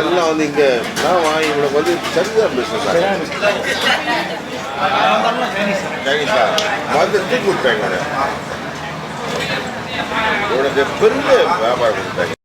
அதெல்லாம் வந்து இங்கே நான் வாங்கி இவனுக்கு வந்து சரிதான் பிஸ்னஸ் சைனீஸா வந்து தூக்கி விட்டாங்க இவனுக்கு பெரிய வியாபாரம் கொடுத்தாங்க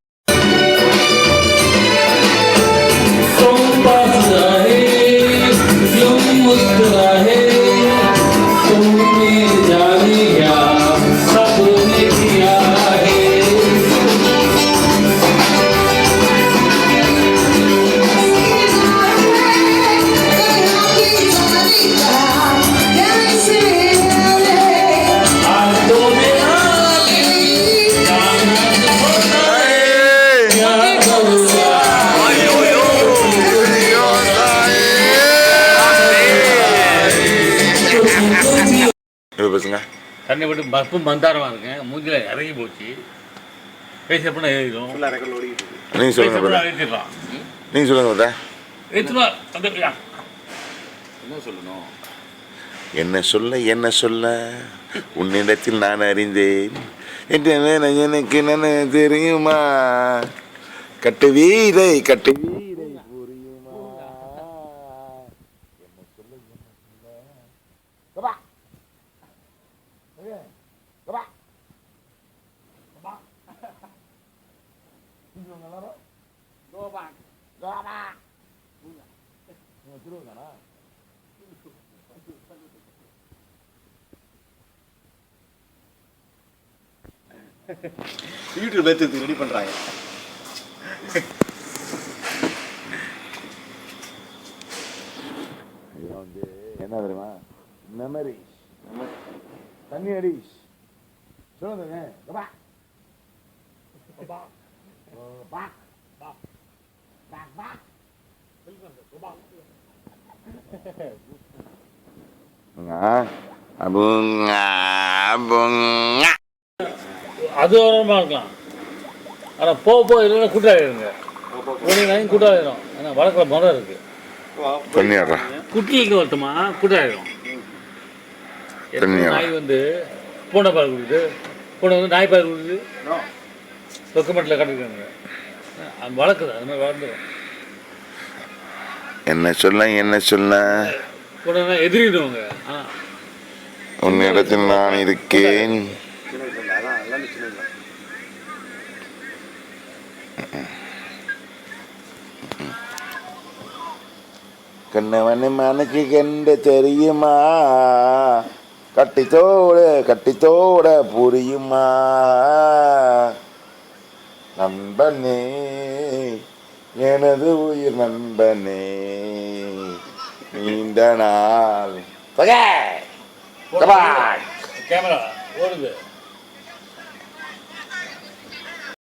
பேசுங்க தண்ணி விட்டு பஸ்ஸும் மந்தாரமாக இருக்கேன் மூஞ்சில் இறங்கி போச்சு பேசப்போ எழுதிடும் நீங்கள் சொல்லுங்க எழுதிடலாம் நீங்கள் சொல்லுங்க என்ன சொல்லணும் என்ன சொல்ல உன்னிடத்தில் நான் அறிந்தேன் எனக்கு என்ன தெரியுமா கட்டு வீரை புரியுமா யூடியூப்ல எடுத்து ரெடி பண்றாங்க என்ன தெரியுமா மெமரிஸ் தண்ணி அடிஸ் சொல்லுங்க அது ஓரமாக இருக்கலாம் ஆனால் போக இல்லைன்னா கூட்டாளிடுங்க போனீங்க கூட்டாளிடும் ஏன்னா வழக்கில் முறை இருக்கு குட்டிக்கு வரட்டுமா கூட்டாளிடும் நாய் வந்து பூனை பால் கொடுக்குது பூனை வந்து நாய் பால் கொடுக்குது டொக்குமெண்ட்டில் கட்டிருக்காங்க வளர்க்குது அது மாதிரி வளர்ந்துடும் என்ன சொல்ல பூனை எதிரிடுவாங்க உன்னிடத்தில் நான் இருக்கேன் கண்ணவனு மனக்கு கண்டு தெரியுமா கட்டித்தோட புரியுமா நண்பனே எனது உயிர் நண்பனே நீண்ட நாள் கேமரா ஓடுது